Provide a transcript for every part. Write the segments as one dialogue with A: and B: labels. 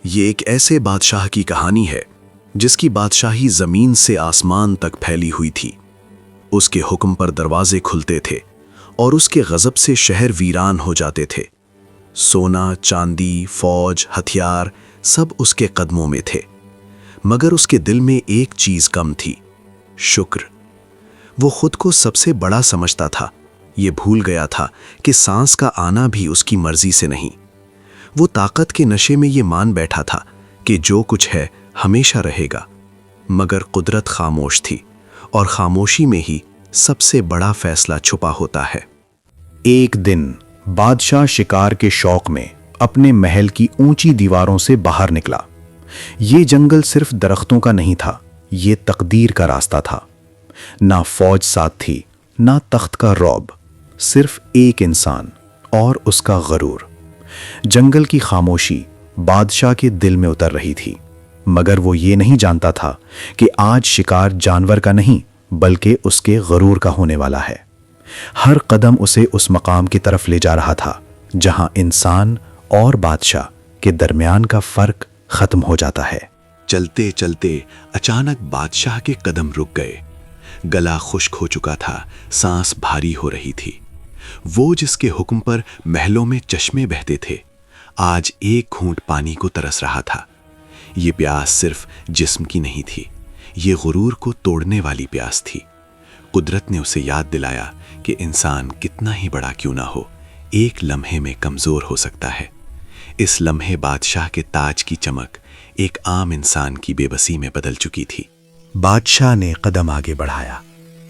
A: یہ ایک ایسے بادشاہ کی کہانی ہے جس کی بادشاہی زمین سے آسمان تک پھیلی ہوئی تھی۔ اس کے حکم پر دروازے کھلتے تھے اور اس کے غضب سے شہر ویران ہو جاتے تھے۔ سونا، چاندی، فوج، ہتھیار سب اس کے قدموں میں تھے، مگر اس کے دل میں ایک چیز کم تھی: شکر۔ وہ خود کو سب سے بڑا سمجھتا تھا، یہ بھول گیا تھا کہ سانس کا آنا بھی اس کی مرضی سے نہیں۔ وہ طاقت کے نشے میں یہ مان بیٹھا تھا کہ جو کچھ ہے ہمیشہ رہے گا، مگر قدرت خاموش تھی، اور خاموشی میں ہی سب سے بڑا فیصلہ چھپا ہوتا ہے۔
B: ایک دن بادشاہ شکار کے شوق میں اپنے محل کی اونچی دیواروں سے باہر نکلا۔ یہ جنگل صرف درختوں کا نہیں تھا، یہ تقدیر کا راستہ تھا۔ نہ فوج ساتھ تھی، نہ تخت کا رعب، صرف ایک انسان اور اس کا غرور۔ جنگل کی خاموشی بادشاہ کے دل میں اتر رہی تھی، مگر وہ یہ نہیں جانتا تھا کہ آج شکار جانور کا نہیں بلکہ اس کے غرور کا ہونے والا ہے۔ ہر قدم اسے اس مقام کی طرف لے جا رہا تھا جہاں انسان اور بادشاہ کے درمیان کا فرق ختم ہو جاتا ہے۔
A: چلتے چلتے اچانک بادشاہ کے قدم رک گئے۔ گلا خشک ہو چکا تھا، سانس بھاری ہو رہی تھی۔ وہ جس کے حکم پر محلوں میں چشمے بہتے تھے، آج ایک گھونٹ پانی کو ترس رہا تھا۔ یہ پیاس صرف جسم کی نہیں تھی، یہ غرور کو توڑنے والی پیاس تھی۔ قدرت نے اسے یاد دلایا کہ انسان کتنا ہی بڑا کیوں نہ ہو، ایک لمحے میں کمزور ہو سکتا ہے۔ اس لمحے بادشاہ کے تاج کی چمک ایک عام انسان کی بے بسی میں بدل چکی تھی۔
B: بادشاہ نے قدم آگے بڑھایا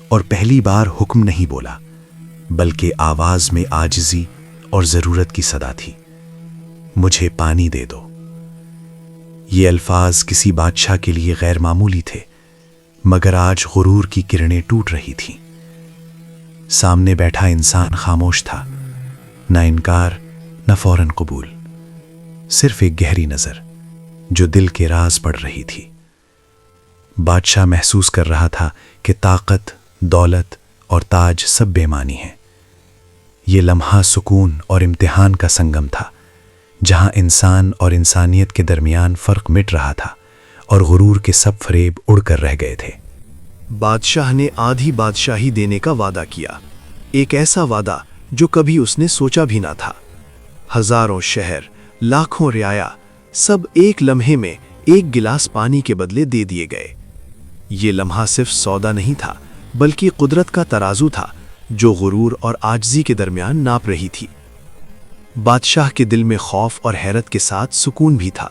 B: اور پہلی بار حکم نہیں بولا، بلکہ آواز میں عاجزی اور ضرورت کی صدا تھی۔ مجھے پانی دے دو۔ یہ الفاظ کسی بادشاہ کے لیے غیر معمولی تھے، مگر آج غرور کی کرنیں ٹوٹ رہی تھیں۔ سامنے بیٹھا انسان خاموش تھا، نہ انکار نہ فوراً قبول، صرف ایک گہری نظر جو دل کے راز پڑھ رہی تھی۔ بادشاہ محسوس کر رہا تھا کہ طاقت، دولت اور تاج سب بے معنی ہیں۔ یہ لمحہ سکون اور امتحان کا سنگم تھا، جہاں انسان اور انسانیت کے درمیان فرق مٹ رہا تھا اور غرور کے سب فریب اڑ کر رہ گئے تھے۔
A: بادشاہ نے آدھی بادشاہی دینے کا وعدہ کیا، ایک ایسا وعدہ جو کبھی اس نے سوچا بھی نہ تھا۔ ہزاروں شہر، لاکھوں رعایا، سب ایک لمحے میں ایک گلاس پانی کے بدلے دے دیے گئے۔ یہ لمحہ صرف سودا نہیں تھا، بلکہ قدرت کا ترازو تھا جو غرور اور عاجزی کے درمیان ناپ رہی تھی۔ بادشاہ کے دل میں خوف اور حیرت کے ساتھ سکون بھی تھا۔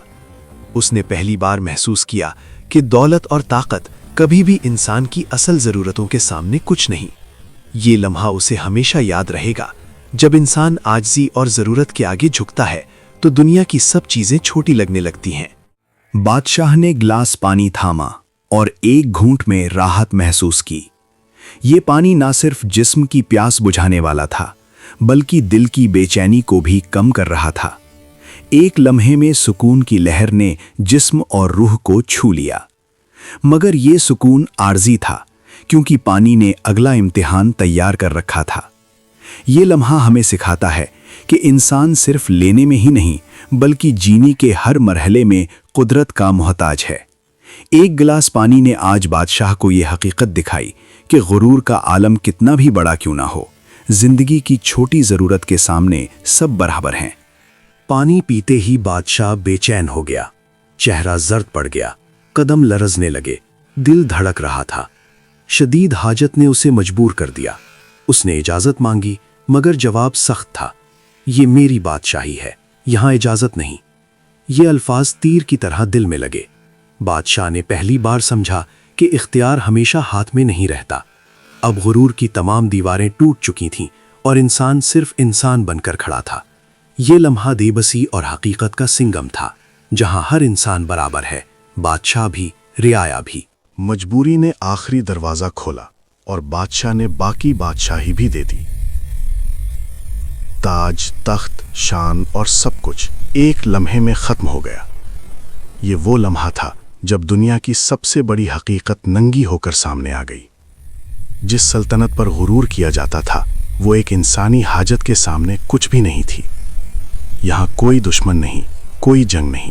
A: اس نے پہلی بار محسوس کیا کہ دولت اور طاقت کبھی بھی انسان کی اصل ضرورتوں کے سامنے کچھ نہیں۔ یہ لمحہ اسے ہمیشہ یاد رہے گا، جب انسان عاجزی اور ضرورت کے آگے جھکتا ہے تو دنیا کی سب چیزیں چھوٹی لگنے لگتی ہیں۔
B: بادشاہ نے گلاس پانی تھاما اور ایک گھونٹ میں راحت محسوس کی۔ یہ پانی نہ صرف جسم کی پیاس بجھانے والا تھا، بلکہ دل کی بے چینی کو بھی کم کر رہا تھا۔ ایک لمحے میں سکون کی لہر نے جسم اور روح کو چھو لیا، مگر یہ سکون عارضی تھا، کیونکہ پانی نے اگلا امتحان تیار کر رکھا تھا۔ یہ لمحہ ہمیں سکھاتا ہے کہ انسان صرف لینے میں ہی نہیں بلکہ جینے کے ہر مرحلے میں قدرت کا محتاج ہے۔ ایک گلاس پانی نے آج بادشاہ کو یہ حقیقت دکھائی کہ غرور کا عالم کتنا بھی بڑا کیوں نہ ہو، زندگی کی چھوٹی ضرورت کے سامنے سب برابر ہیں۔
A: پانی پیتے ہی بادشاہ بے چین ہو گیا، چہرہ زرد پڑ گیا، قدم لرزنے لگے، دل دھڑک رہا تھا۔ شدید حاجت نے اسے مجبور کر دیا۔ اس نے اجازت مانگی، مگر جواب سخت تھا: یہ میری بادشاہی ہے، یہاں اجازت نہیں۔ یہ الفاظ تیر کی طرح دل میں لگے۔ بادشاہ نے پہلی بار سمجھا کہ اختیار ہمیشہ ہاتھ میں نہیں رہتا۔ اب غرور کی تمام دیواریں ٹوٹ چکی تھیں اور انسان صرف انسان بن کر کھڑا تھا۔ یہ لمحہ بے بسی اور حقیقت کا سنگم تھا، جہاں ہر انسان برابر ہے، بادشاہ بھی، رعایا بھی۔
C: مجبوری نے آخری دروازہ کھولا اور بادشاہ نے باقی بادشاہی بھی دے دی۔ تاج، تخت، شان اور سب کچھ ایک لمحے میں ختم ہو گیا۔ یہ وہ لمحہ تھا جب دنیا کی سب سے بڑی حقیقت ننگی ہو کر سامنے آ گئی۔ جس سلطنت پر غرور کیا جاتا تھا، وہ ایک انسانی حاجت کے سامنے کچھ بھی نہیں تھی۔ یہاں کوئی دشمن نہیں، کوئی جنگ نہیں،